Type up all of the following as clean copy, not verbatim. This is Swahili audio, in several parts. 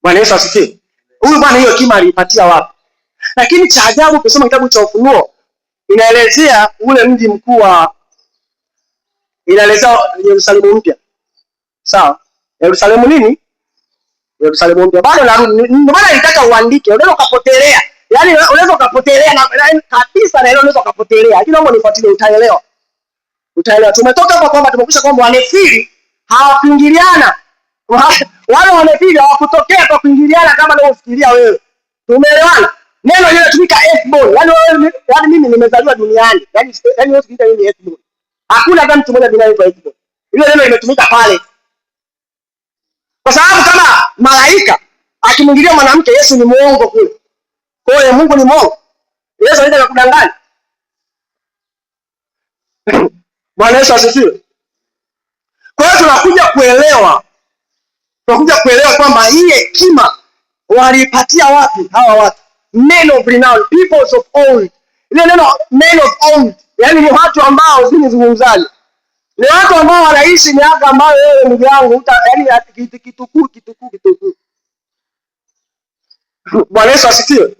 Bwana Yesu asifiwe. Huyu bwana hiyo hekima alipatia wapi? Lakini cha ajabu ukisoma kitabu cha Ufunuo inaelezea ule mji mkuu wa, inaelezea Yerusalemu mpya. Sawa? Yerusalemu nini? Yerusalemu mpya. Bado narudi. Ndio maana nitaka uandike. Unaweza ukapotelea. Yaani unaweza ukapotelea na kabisa na ile unaweza ukapotelea. Lakini naomba nifuatilie utaelewa. Utaelewa. Tumetoka hapa kwamba tumekwisha kwamba wanefili hawakuingiliana. Wale wanefili hawakutokea kwa kuingiliana kama unavyofikiria wewe. Tumeelewana? Neno hilo linatumika earthborn. Yaani mimi nimezaliwa duniani. Yaani wewe usikiita mimi earthborn. Hakuna hata mtu mmoja duniani kwa earthborn. Hilo neno limetumika pale. Kwa sababu kama malaika akimwingilia mwanamke, Yesu ni muongo kule. Kwa hiyo Mungu ni muongo. Yesu anataka kudanganya. Bwana Yesu asifiwe. Kwa hiyo tunakuja kuelewa kwamba hii hekima walipatia wapi hawa watu? Men of renown, peoples of old. Ile neno men of old, yani ni watu ambao zinizungumzaji. Ni watu ambao wanaishi miaka ambayo wewe ndugu yangu yani kitukuu. Bwana Yesu asifiwe.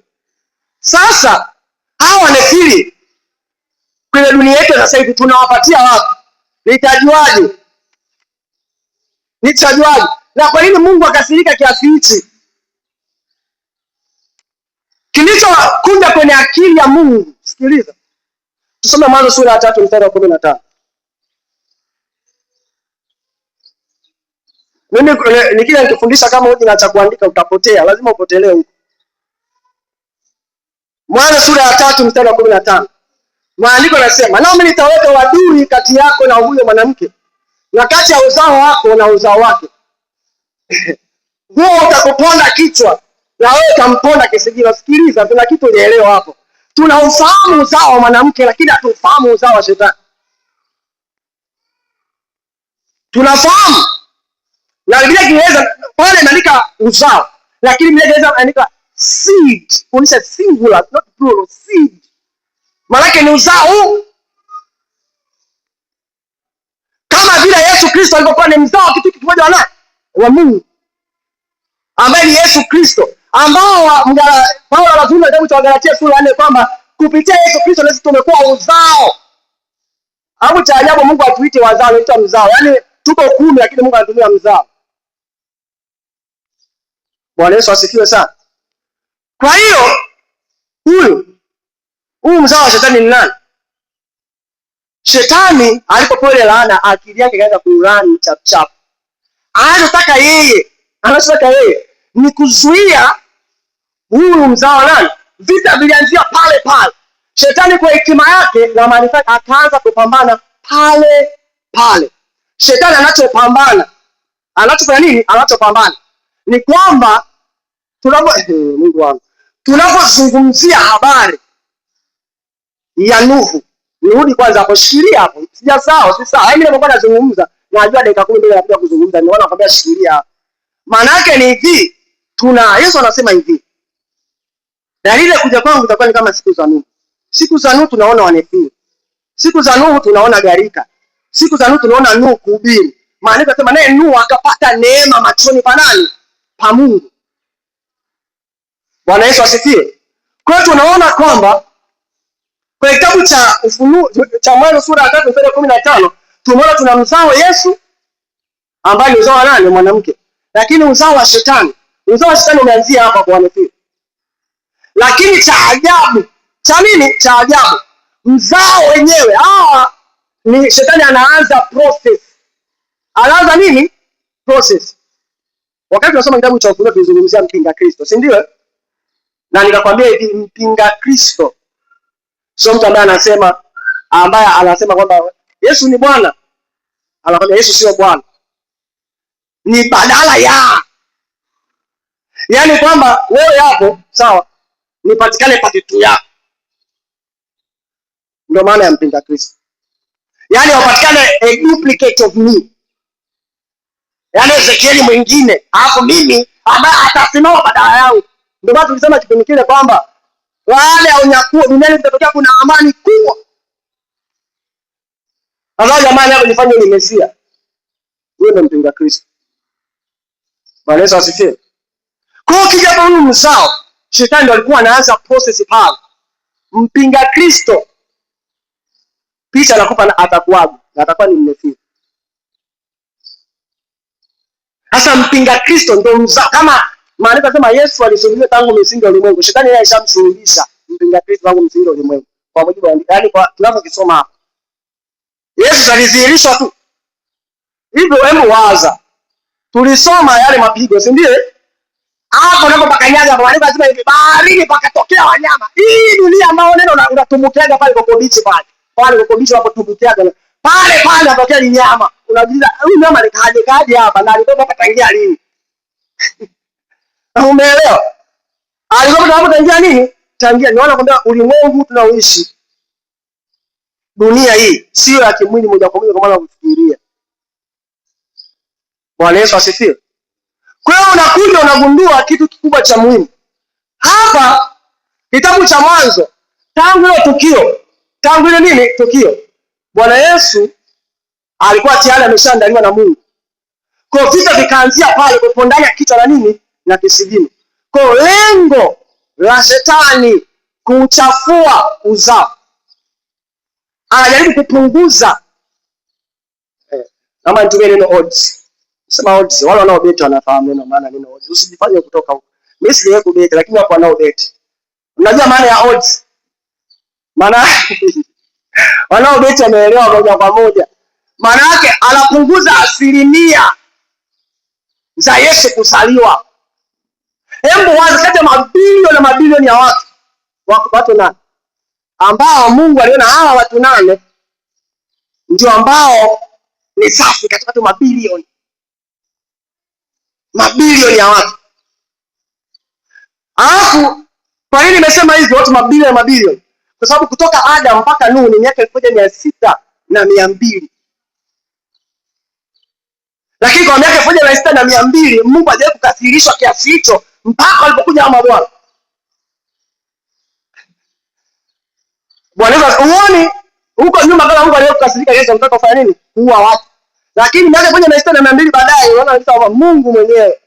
Sasa hawa wanefili kwenye dunia yetu sasa hivi tunawapatia wapi? Nitajuaje? Na kwa nini Mungu akasirika kiasi hichi? Kilichokuja kwenye akili ya Mungu. Sikiliza. Tusome Mwanzo sura ya 3 mstari wa 15. Mimi nikija nikifundisha kama hoji na cha kuandika utapotea, lazima upotelee huko. Mwanzo sura ya 3 mstari wa 15. Maandiko yanasema, "Nami nitaweka wadui kati yako na huyo mwanamke, na kati ya uzao wako na uzao wake. Huo utakuponda kichwa, na wewe utamponda kisigino." Sikiliza, kuna kitu unaelewa hapo. Tunaufahamu uzao wa mwanamke lakini hatufahamu uzao wa shetani. Tunafahamu. Na Biblia inaweza pale inaandika uzao, lakini Biblia inaweza inaandika seed, kuonyesha singular, not plural, seed. Maana ni uzao. Kama vile Yesu Kristo alikuwa ni mzao wa kitu kimoja wa Mungu, ambaye ni Yesu Kristo, ambao Paulo anazungumza kitabu cha Galatia sura ya 4 kwamba kupitia Yesu Kristo sisi tumekuwa uzao. Hapo cha ajabu Mungu atuite wazao, anaitwa mzao. Yaani tuko 10 lakini Mungu anatumia mzao. Bwana Yesu asifiwe sana. Kwa hiyo huyu mzao wa shetani ni nani? Shetani alipopewa ile laana, akili yake ikaanza kurani chap. Anataka yeye ni kuzuia huyu mzao nani? Vita vilianzia pale. Shetani kwa hekima yake na maarifa akaanza kupambana pale. Shetani anachofanya nini? Anachopambana ni kwamba Mungu wangu, tunapozungumzia habari ya Nuhu, nirudi kwanza hapo, shikilia hapo. Sijasahau, si sawa. Mimi nilipokuwa nazungumza, najua dakika 10 mbele nakuja kuzungumza, niona nakwambia shikilia. Maana yake ni hivi, Yesu anasema hivi. Dalili ya kuja kwangu itakuwa ni kama siku za Nuhu. Siku za Nuhu tunaona wanefili. Siku za Nuhu tunaona gharika. Siku za Nuhu tunaona Nuhu kuhubiri. Maana yanasema naye Nuhu akapata neema machoni pa nani? Pa Mungu. Bwana Yesu asifiwe. Kwa hiyo tunaona kwamba kwa kitabu cha Ufunuo cha Mwanzo sura ya 3 mstari wa 15 tumeona tuna mzao Yesu ambaye ni uzao wa nani? Mwanamke. Lakini uzao wa shetani umeanzia hapa kwa wanefili. Lakini cha ajabu, cha nini? Cha ajabu, mzao wenyewe ni shetani anaanza process. Anaanza nini? Process. Wakati tunasoma kitabu cha Ufunuo tulizungumzia mpinga Kristo, si ndio? Na nikakwambia hivi, mpinga Kristo sio mtu ambaye anasema kwamba Yesu ni Bwana. Anakwambia Yesu sio Bwana. Ni badala ya. Yaani kwamba wewe hapo sawa, nipatikane patitu yako. Ndio maana ya mpinga Kristo. Yaani wapatikane a duplicate of me. Yaani Ezekieli mwingine, hapo mimi ambaye atasimama badala yangu. Ndio maana tulisema kipindi kile kwamba wale unyakuo duniani kutatokea kuna amani kubwa. Sasa jamani hapo nifanye ni Mesia. Wewe ndio mpinga Kristo. Bwana Yesu asifiwe. Kwa kija kwa huyu mzao, shetani ndo alikuwa anaanza process pale. Mpinga Kristo picha anakupa na atakuwaje, na atakuwa ni mnafiki. Sasa mpinga Kristo ndo mzao, kama maana nasema Yesu alisulubiwa tangu misingi ya ulimwengu. Shetani yeye alishamsulubisha mpinga Kristo tangu misingi ya ulimwengu. Kwa mujibu wa yani, kwa tunapokisoma hapa, Yesu alidhihirishwa tu hivyo. Hebu waza, tulisoma yale mapigo, si ndio? Hapo unapopakanyaga hapo maandiko yanasema hivi, baharini pakatokea wanyama. Hii dunia ambao neno unatumbukiaga pale kwa kobichi pale. Pale kwa kobichi hapo tumbukiaga. Pale anatokea ni nyama. Unajiuliza huyu nyama ni kaje hapa na alikuwa hapa tangia lini? Umeelewa? Alikuwa hapa tangia nini? Tangia niona kwamba ulimwengu tunaoishi, dunia hii sio ya kimwili moja kwa moja kama unavyofikiria. Bwana Yesu asifiwe. Kwa hiyo unakuja unagundua kitu kikubwa cha muhimu. Hapa kitabu cha Mwanzo, tangu ile tukio, Bwana Yesu alikuwa tayari ameshaandaliwa na Mungu. Kwa vita vikaanzia pale kwa ndani ya kichwa na nini na kisigino. Kwa lengo la shetani kuchafua uzao, anajaribu kupunguza kama nitumie neno odds. Sema odds, wale wanaobeti wanafahamu neno maana neno odds. Usijifanye kutoka huko. Mimi sijawahi kubeti, lakini wako wanaobeti. Unajua maana ya odds? Maana wanaobeti wameelewa moja kwa moja. Maana yake anapunguza asilimia za Yesu kuzaliwa. Hebu wazi, kati ya mabilioni na mabilioni ya watu nane ambao Mungu aliona hawa watu nane ndio ambao ni safi katika watu mabilioni ya watu. Alafu kwa nini nimesema hivi watu mabilioni? Kwa sababu kutoka Adam mpaka Nuhu ni miaka 1600. Lakini kwa miaka 1600 Mungu hajawahi kukasirishwa kiasi hicho mpaka alipokuja ama Bwana. Bwana uone huko nyuma kama Mungu aliwahi kukasirika Yesu anataka kufanya nini? Kuua watu. Lakini miaka 1600 baadaye unaona kama Mungu mwenyewe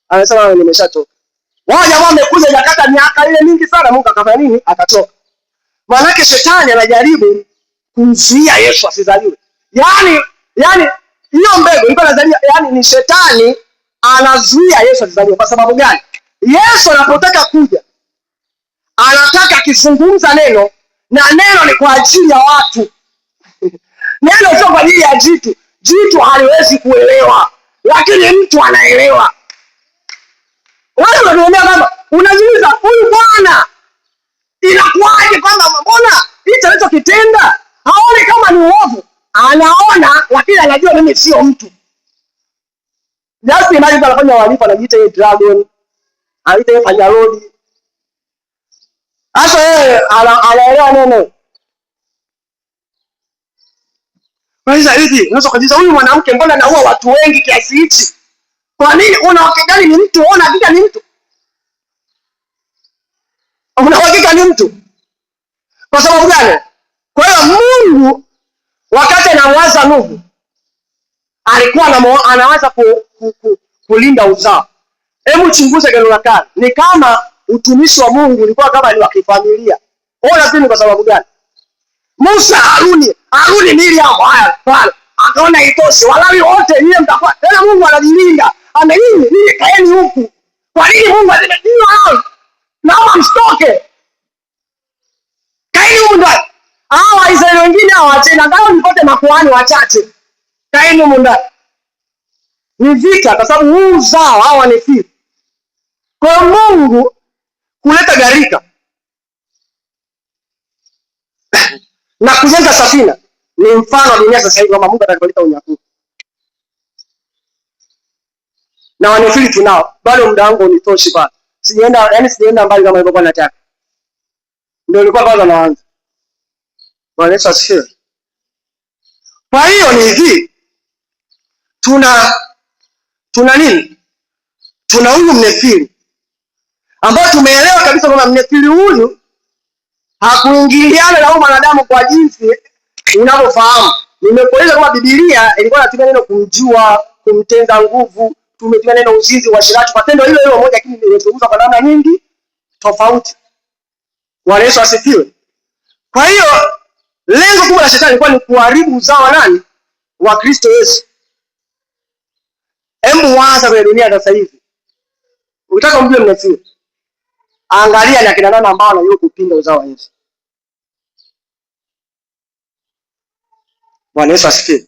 anasema nimeshatoka. Wao jamaa wamekuja jakata miaka ile mingi sana, Mungu akafanya nini? Akatoka. Maana yake shetani anajaribu kumzuia Yesu asizaliwe. Yaani hiyo mbegu ilikuwa inazalia, yaani ni shetani anazuia Yesu asizaliwe. Kwa sababu gani? Yesu anapotaka kuja, anataka kizungumza neno, na neno ni kwa ajili ya watu. Neno sio kwa ajili ya jitu. Jitu haliwezi kuelewa, lakini mtu anaelewa. Wewe unaona kama unajiuliza huyu bwana inakuwaje kwamba mbona hicho alichokitenda haoni kama ni uovu? Anaona, lakini anajua mimi sio mtu. Just imagine anafanya uhalifu, anajiita yeye dragon, anajiita yeye panyarodi. Sasa yeye anaelewa neno. Kwanza hivi, unaweza kujiuliza huyu mwanamke mbona anaua watu wengi kiasi hichi? Kwa nini? Una hakika ni mtu? Una hakika ni mtu? Una hakika ni mtu? Kwa sababu gani? Kwa hiyo Mungu wakati anawaza Nuhu alikuwa anawaza kulinda uzao. Hebu chunguze Agano la Kale. Ni kama utumishi wa Mungu ulikuwa kama ni wa kifamilia. Ona pini kwa sababu gani? Musa, Haruni Miriam haya pale. Akaona itoshi, Walawi wote nyie mtakuwa. Tena Mungu anajilinda. Amelini, ninyi kaeni huku. Kwa nini Mungu azimetinwa hao? Naomba mstoke. Kaeni huku ndani. Hawa Israeli wengine hawachena, ngao nipate makuhani wachache. Kaeni huku ndani. Ni vita kwa sababu huu uzao hawa ni fifu. Kwa Mungu kuleta gharika na kujenga safina ni mfano wa dunia sasa hivi kwamba Mungu atakaleta unyakuo. Na wanafili tunao, bado muda wangu unitoshi bado. Sijaenda mbali kama ilivyokuwa nataka. Ndio ilikuwa kwanza naanza. Bwana Yesu asifiwe. Kwa hiyo ni hivi, tuna nini? Tuna huyu mnefili ambao tumeelewa kabisa kwamba mnefili huyu hakuingiliana na mwanadamu kwa jinsi unavyofahamu. Nimekueleza kwamba Biblia ilikuwa inatumia neno kumjua, kumtenga nguvu, tumetumia neno uzinzi, uasherati, matendo hilo hilo moja, lakini limezungumzwa kwa namna nyingi tofauti. Bwana Yesu asifiwe. Kwa hiyo lengo kubwa la shetani lilikuwa ni kuharibu uzao wa nani? Wa Kristo Yesu. Hebu waza kwenye dunia sasa hivi. Ukitaka mjue mnafia, angalia ni akina nani ambao wanajua kupinga uzao wa Yesu. Bwana Yesu asifiwe.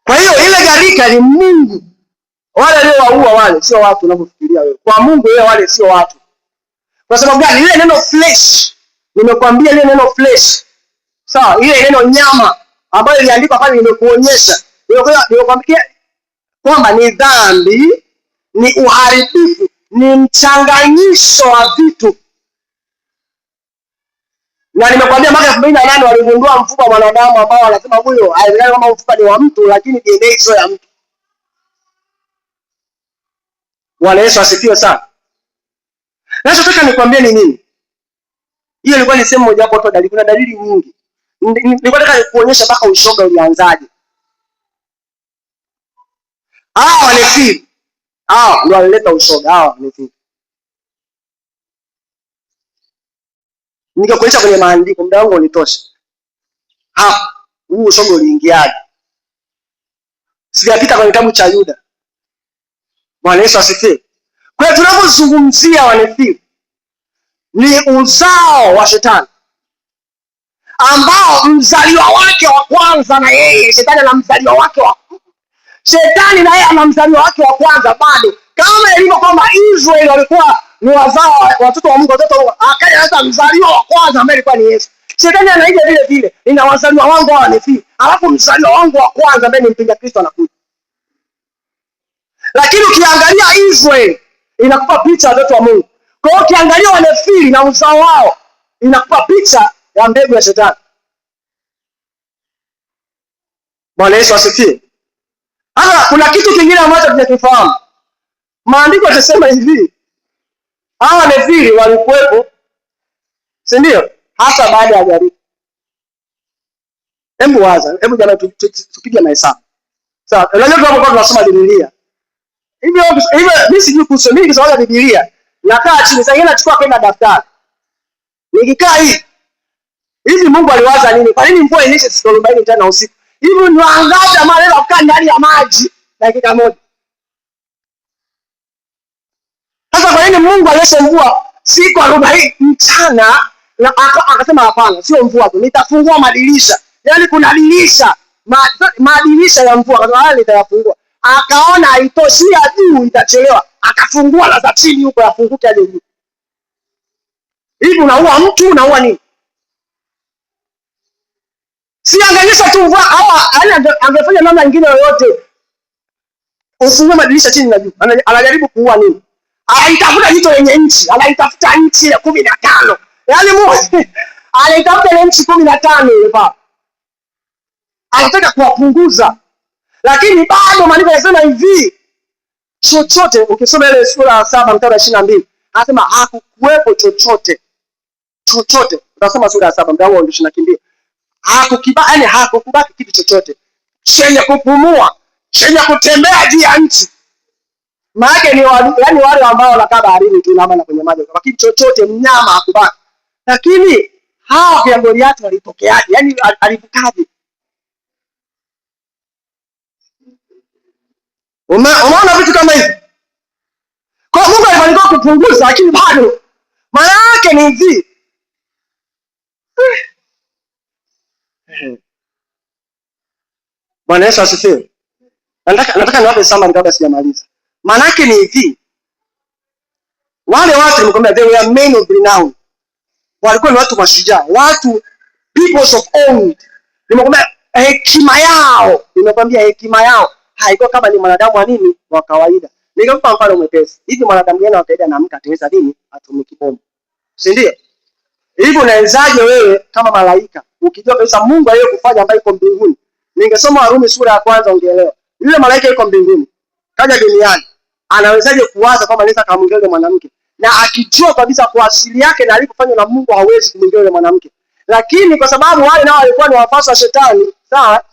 Kwa hiyo ile gharika ni Mungu. Wale leo waua wale sio watu unavyofikiria wewe. Kwa Mungu wewe wale sio watu. Kwa sababu gani? Ile neno flesh, nimekwambia ile neno flesh. Sawa, ile neno nyama ambayo iliandikwa pale nimekuonyesha. Nimekwambia kwamba ni dhambi, ni uharibifu, ni mchanganyisho wa vitu. Na nimekwambia mwaka 2008 waligundua mfupa wa mwanadamu ambao wanasema huyo haiwezekani kama mfupa ni wa mtu, lakini DNA sio ya mtu. Bwana Yesu asifiwe sana. Nachotaka nikwambie ni nini? Hiyo ilikuwa ni sehemu moja hapo tu, dalili. Kuna dalili nyingi. Nilikuwa nataka kuonyesha mpaka ushoga ulianzaje. Wanefili. Ndio walileta ushoga, wanefili. Ningekuonyesha kwenye maandiko, muda wangu unitosha. Huu ushoga uliingiaje? Sijapita kwenye kitabu cha Yuda. Bwana Yesu asifiwe. Kwa hiyo tunapozungumzia wanefili, ni uzao wa shetani ambao mzaliwa wake wa kwanza na yeye shetani ana mzaliwa wake wa shetani na yeye ana mzaliwa wake wa kwanza bado, kama ilivyo kwamba Israeli walikuwa ni wazao watoto wa Mungu, watoto akaja hata mzaliwa wa kwanza ambaye alikuwa ni Yesu. Shetani anaija vile vile, ina wazaliwa wangu hawa wanefili, alafu mzaliwa wangu wa kwanza ambaye ni mpinga Kristo anakuja. Lakini ukiangalia Israeli inakupa picha ya watoto wa Mungu. Kwa hiyo ukiangalia wanefili na uzao wao inakupa picha ya mbegu ya shetani. Bwana Yesu asifiwe. Kuna kitu kingine ambacho tunakifahamu. Maandiko yanasema hivi, hawa wanefili walikuwepo, si ndio? Hata baada ya gharika. Hebu waza, hebu jana tupige mahesabu. Sawa, unajua tunapokuwa tunasoma Biblia. Hivyo mimi sijui kusoma, mimi nikisoma Biblia, nakaa chini, sasa nachukua pena daftari. Nikikaa hivi Mungu aliwaza nini? Kwa nini mvua inyeshe siku 40 tena usiku? Hivi ni wangapi ambao leo kukaa ndani ya maji dakika moja? Sasa kwa nini Mungu alionyesha mvua siku 40 mchana na akasema hapana, sio mvua tu, nitafungua madirisha. Yaani kuna dirisha, madirisha ya mvua, akasema nitayafungua. Akaona haitoshia juu itachelewa, akafungua na za chini huko yafunguke hadi juu. Hivi unaua mtu, unaua nini? Si angenyesha tu mvua angefanya namna nyingine yoyote. Ufungue madirisha chini na juu. Anajaribu kuua nini? Anaitafuta jicho lenye nchi, anaitafuta nchi ya 15. Yaani Mungu anaitafuta ile nchi 15 ile pale. Anataka kuwapunguza. Lakini bado maandiko yanasema hivi, chochote ukisoma ile sura ya 7 mstari wa 22, anasema hakukuwepo chochote. Chochote. Unasoma sura ya 7 mstari wa 22. Hakukubaki kitu chochote chenye kupumua, chenye kutembea juu ya nchi. Maana ni yaani wale ambao wanakaa baharini tu na kwenye maji, lakini chochote mnyama hakubaki. Lakini hao vya Goliathi walitokeaje? Yaani alivukaje? Unaona vitu kama hivi? Kwa Mungu alifanikiwa kupunguza, lakini bado maana yake ni hivi. Bwana Yesu asifiwe. Nataka niwape summary kabla sijamaliza. Maana yake ni hivi. Wale watu nimekwambia they were men of renown. Walikuwa ni watu mashujaa, watu peoples of old. Nimekwambia hekima yao haikuwa kama ni mwanadamu wa nini wa kawaida. Ningekupa mfano mwepesi. Hivi mwanadamu gani wa kawaida anaamka ataweza nini atumiki bomu? Si ndio? Hivi unawezaje wewe kama malaika ukijua kabisa Mungu aliyekufanya ambaye yuko mbinguni? Ningesoma Warumi sura ya 1 ungeelewa. Yule malaika yuko mbinguni, kaja duniani. Anawezaje kuwaza kama anaweza kumwingia yule mwanamke? Na akijua kabisa kwa asili yake na alipofanywa na Mungu hawezi kumwingia yule mwanamke. Lakini kwa sababu wale nao walikuwa ni wafasi wa shetani, sawa?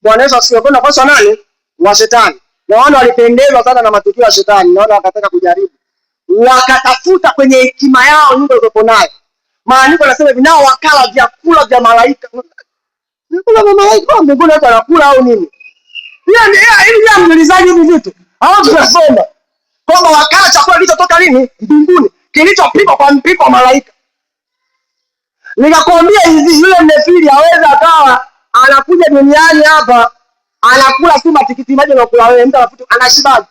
Bwana Yesu asifiwe. Kwa nafasi wa nani? wa shetani. Na wao walipendezwa sana na matukio ya shetani, naona wakataka kujaribu. Wakatafuta kwenye hekima yao nyingi walizokuwa nayo. Maandiko yanasema hivi, nao wakala vyakula vya malaika. Vyakula vya malaika mbinguni watu wanakula au nini? Ili ya mjilizaji hivi vitu. Hao tunasoma kwamba wakala chakula kilichotoka nini? Mbinguni. Kilichopikwa kwa mpiko wa malaika. Nikakwambia hivi, yule mnefili aweza akawa anakuja duniani hapa anakula tu matikiti maji na kula wewe, mtu anafuta anashiba.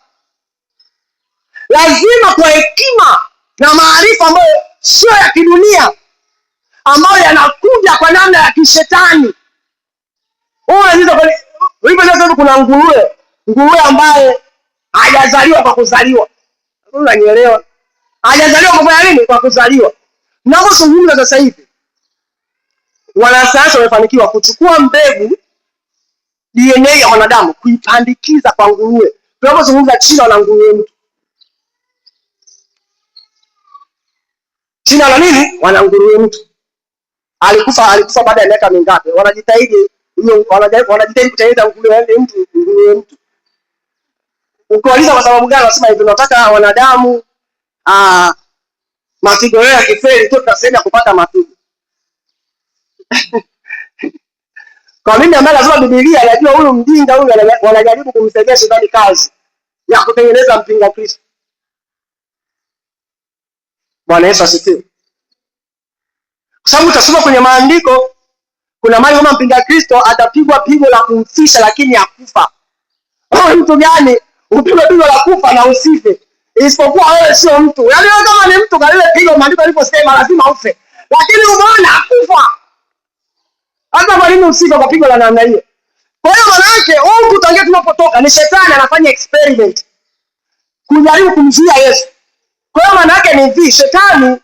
Lazima kwa hekima na maarifa ambayo sio ya kidunia, ambayo yanakuja kwa namna ya kishetani. Hivyo kuna nguruwe ambaye hajazaliwa kwa kuzaliwa. Unanielewa? Hajazaliwa kwa kufanya nini? Kwa kuzaliwa. Ninapozungumza sasa hivi, wanasayansi wamefanikiwa kuchukua mbegu DNA ya mwanadamu kuipandikiza kwa nguruwe. Tunapozungumza China wana nguruwe mtu. China na nini? Wana nguruwe mtu. Alikufa baada ya miaka mingapi? Wanajitahidi kutengeneza nguruwe mtu. Ukiuliza kwa sababu gani wanasema hivi, tunataka wanadamu mafigo yao yakifeli tu tutasaidia kupata mafigo. Kwa mimi ambaye lazima Biblia inajua huyu mjinga huyu wanajaribu kumsaidia shetani kazi ya kutengeneza mpinga Kristo. Bwana Yesu asifiwe. Kwa sababu utasoma kwenye maandiko kuna mali kama mpinga Kristo atapigwa pigo la kumfisha lakini hakufa. Wewe mtu gani upigwe pigo la kufa na usife? Isipokuwa wewe sio mtu. Yaani wewe kama ni mtu kale pigo maandiko yaliposema lazima ufe. Lakini umeona hakufa. Hata kwa nini usife kwa pigo la namna hiyo? Kwa hiyo maana yake huku tangia tunapotoka ni shetani anafanya experiment kujaribu kumzuia Yesu. Kwa hiyo maana yake ni hivi, shetani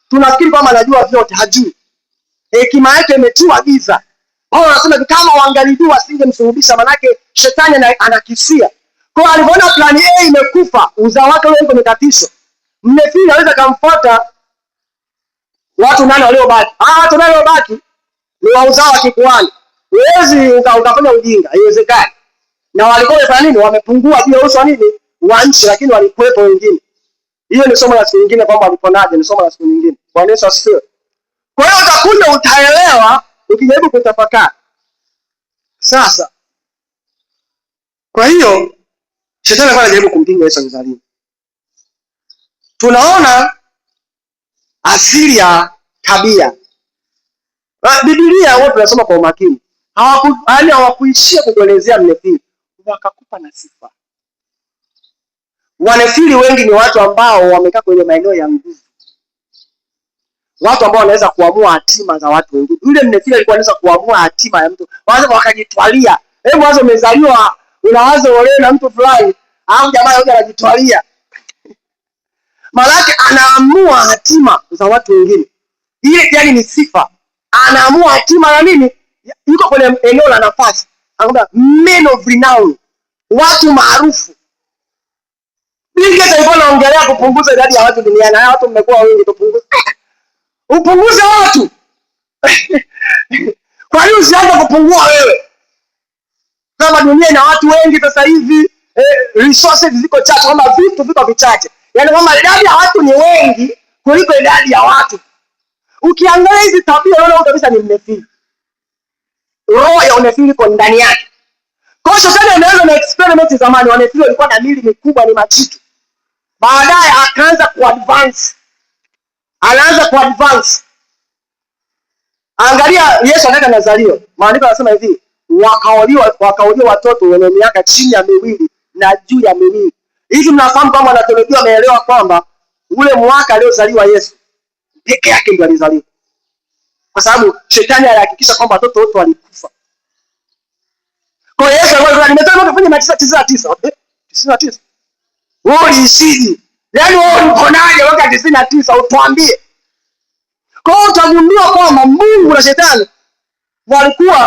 tunafikiri kwamba anajua vyote, hajui. Hekima yake imetiwa giza. Wao wanasema kama waangalijua asingemsulubisha, maana yake shetani anakisia. Kwa hiyo alipoona plani A imekufa, uzao wake ule uko mtatizo. Mnefili anaweza kumfuata watu nane waliobaki. Watu nane waliobaki ni wa uzao wa kikuhani. Huwezi ukafanya ujinga, haiwezekani. Na walikuwa wamefanya nini? Wamepungua juu ya uso nini? Wa nchi, lakini walikuwepo wengine. Hiyo ni somo la siku nyingine kwamba waliponaje, ni somo la siku nyingine. Bwana Yesu asifiwe. Kwa hiyo utakuja utaelewa ukijaribu kutafakari. Sasa kwa hiyo shetani anajaribu kumpinga Yesu mzalimu. Tunaona asili ya tabia. Biblia wote tunasoma kwa umakini. Hawakuishia kukuelezea mnefili, wakakupa na sifa. Wanefili wengi ni watu ambao wamekaa kwenye maeneo ya nguvu. Watu ambao wanaweza kuamua hatima za watu wengine. Yule mnefili alikuwa anaweza kuamua hatima ya mtu. Waanze wakajitwalia. Hebu wazo umezaliwa, unawaza olewe na mtu fulani, au jamaa yote anajitwalia. Malaki anaamua hatima za watu wengine. Ile yani ni sifa. Anaamua hatima ya nini? Yuko kwenye eneo la nafasi. Anakuwa men of renown. Watu maarufu. Bill Gates alikuwa anaongelea kupunguza idadi ya watu duniani. Na watu mmekuwa wengi, tupunguze. Upunguze watu. Kwa hiyo usianze kupungua wewe. Kama dunia ina watu wengi sasa hivi, resources ziko chache, kama vitu viko vichache. Yaani kama idadi ya watu ni wengi kuliko idadi ya watu. Ukiangalia hizi tabia unaona kabisa ni mnefili. Roho ya unefili iko ndani yake. Kwa hiyo sasa ndio na experiment zamani wanefili walikuwa na mili mikubwa ni machitu. Baadaye akaanza kuadvance. Anaanza kuadvance. Angalia Yesu anaenda Nazareo. Maandiko yanasema hivi, wakaolewa watoto wenye miaka chini ya 2 na juu ya 2. Hivi mnafahamu kwamba wanateolojia wameelewa kwamba ule mwaka aliozaliwa Yesu peke yake ndiye alizaliwa. Kwa sababu shetani alihakikisha kwamba watoto wote walikufa. Kwa hiyo Yesu alikuwa nimetoka kufanya 99. 99. Wewe isiji. Yaani wewe ukonaje mwaka 99 utuambie. Kwa hiyo utagundua kwamba Mungu na shetani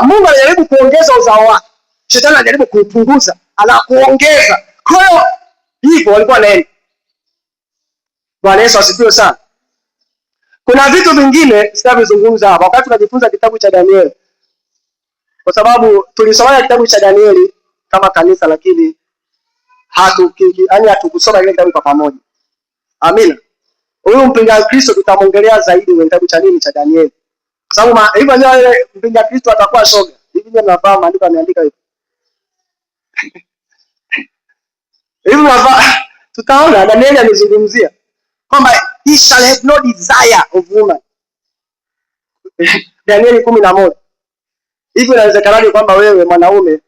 Mungu alijaribu kuongeza uzao wake. Shetani alijaribu kupunguza, kuongeza. Kwa hiyo hivyo walikuwa naenda. Bwana Yesu asifiwe sana. Kuna vitu vingine sitavizungumza hapa wakati tunajifunza kitabu cha Danieli. Kwa sababu tulisoma kitabu cha Danieli kama kanisa, lakini hatukusoma ile kitabu kwa pamoja. Amina. Huyu mpinga Kristo tutamongelea zaidi kwenye kitabu cha nini cha Danieli. Kwa sababu hivyo ndio ile mpinga Kristo atakuwa shoga. Hivi ndio mnafahamu maandiko yameandika hivyo. Hivi mnafahamu tutaona Danieli amezungumzia kwamba he shall have no desire of woman. Danieli 11. Hivi inawezekanaje kwamba wewe mwanaume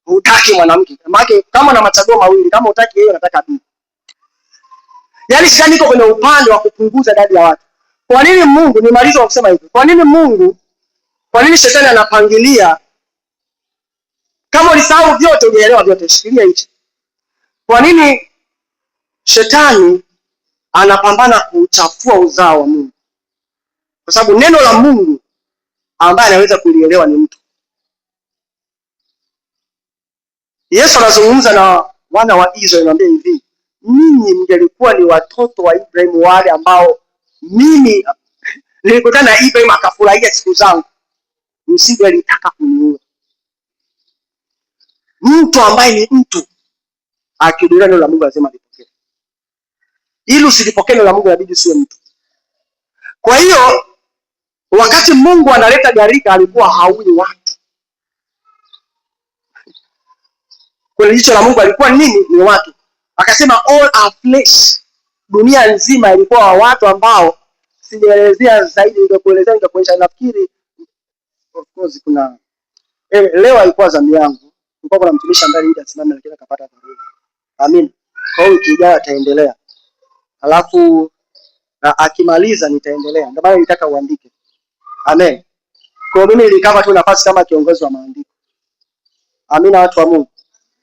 hutaki mwanamke? Maana kama na machaguo mawili, kama hutaki yeye unataka bibi. Yaani shida niko kwenye upande wa kupunguza idadi ya watu. Kwa nini Mungu, nimaliza kwa kusema hivi. Kwa nini shetani anapangilia? Kama ulisahau vyote unaelewa vyote, shikilia hichi. Kwa nini shetani anapambana kuchafua uzao wa Mungu? Kwa sababu neno la Mungu ambaye anaweza kulielewa ni mtu. Yesu anazungumza na wana wa Israeli, anambia hivi, ninyi mngelikuwa ni watoto wa Ibrahim, wale ambao mimi nilikutana na Ibrahim akafurahia siku zangu, msingelitaka kuniua. Mtu ambaye ni mtu akiduria neno la Mungu lazima lipokee. Ili usilipokee neno la Mungu inabidi usiwe mtu. Kwa hiyo wakati Mungu analeta gharika alikuwa haui watu. Kwa jicho la Mungu alikuwa nini? Ni watu. Akasema all are flesh. Dunia nzima ilikuwa watu ambao sijaelezea zaidi, nitakuonyesha nafikiri of course kuna leo ilikuwa zamu yangu. Kulikuwa kuna mtumishi ambaye ndio asimame lakini akapata dharura. Amen. Kwa hiyo kijana ataendelea. Alafu akimaliza nitaendelea. Ndio maana nitaka uandike. Amen. Kwa mimi nilikava tu nafasi kama kiongozi wa maandiko. Amina, watu wa Mungu.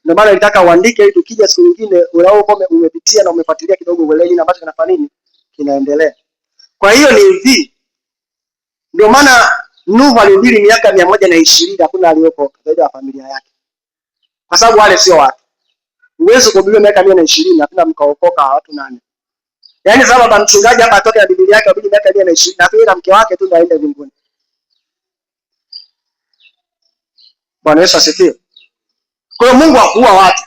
Ndio maana nitaka uandike ili tukija siku nyingine unaokuwa umepitia na umefuatilia kidogo uelewe nini ambacho kinafanya nini kinaendelea. Kwa hiyo ni hivi. Ndio maana Nuhu alihubiri miaka 120 hakuna aliyokoka zaidi ya familia yake. Kwa sababu wale sio watu. Uwezo kuhubiri miaka 120 hakuna mkaokoka watu 8. Yaani sababu mchungaji hapa atoke na Biblia yake ahubiri miaka 120 na pia na mke wake tu ndio aende mbinguni. Bwana Yesu asifiwe. Kwa hiyo Mungu hakuua watu.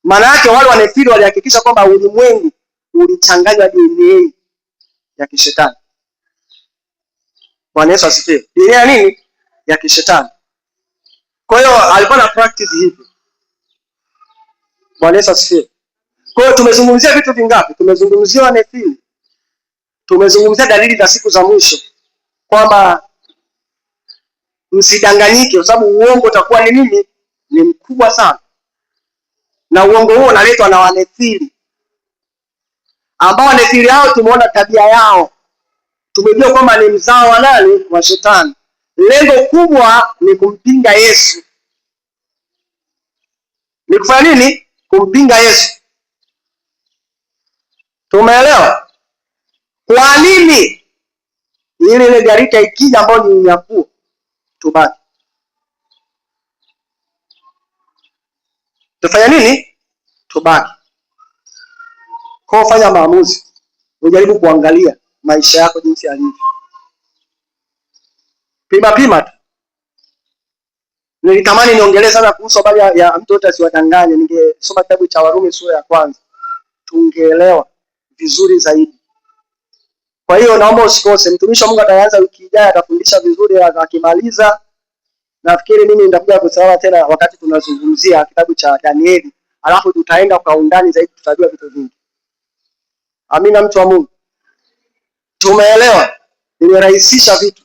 Maana yake wale wanefili walihakikisha kwamba ulimwengu ulichanganywa DNA ya kishetani. Bwana Yesu asifiwe. DNA nini? Ya kishetani. Kwa hiyo alikuwa na practice hivi. Bwana Yesu asifiwe. Kwa hiyo tumezungumzia vitu vingapi? Tumezungumzia wanefili. Tumezungumzia dalili za siku za mwisho. Kwamba msidanganyike kwa sababu uongo utakuwa ni nini? Ni mkubwa sana. Na uongo huo unaletwa na wanefili. Ambao wanefili hao tumeona tabia yao. Tumejua kwamba ni mzao wa nani? Wa shetani. Lengo kubwa ni kumpinga Yesu. Ni kufanya nini? Kumpinga Yesu. Tumeelewa? Kwa nini? Ile gharika ikija ambayo ni unyakuo tubaki. Tufanya nini? Tubaki. Kwa fanya maamuzi. Ujaribu kuangalia maisha yako jinsi yalivyo. Pima tu. Nilitamani niongelee sana kuhusu habari ya mtoto asiwadanganye. Ningesoma kitabu cha Warumi sura ya 1. Tungeelewa vizuri zaidi. Kwa hiyo naomba usikose. Mtumishi wa Mungu ataanza wiki ijayo atafundisha vizuri akimaliza. Nafikiri mimi nitakuja kusema tena wakati tunazungumzia kitabu cha Danieli. Alafu tutaenda kwa undani zaidi, tutajua vitu vingi. Amina, mtu wa Mungu. Tumeelewa. Nimerahisisha vitu.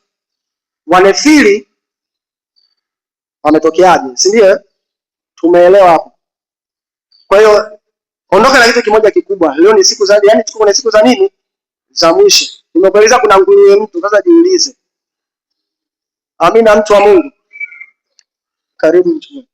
Wanefili wametokeaje? Si ndio? Tumeelewa hapo. Kwa hiyo ondoka na kitu kimoja kikubwa. Leo ni siku za tuko kwenye siku za nini? Za mwisho. Nimekueleza kuna nguruwe mtu, sasa jiulize. Amina, mtu wa Mungu. Karibu mtu.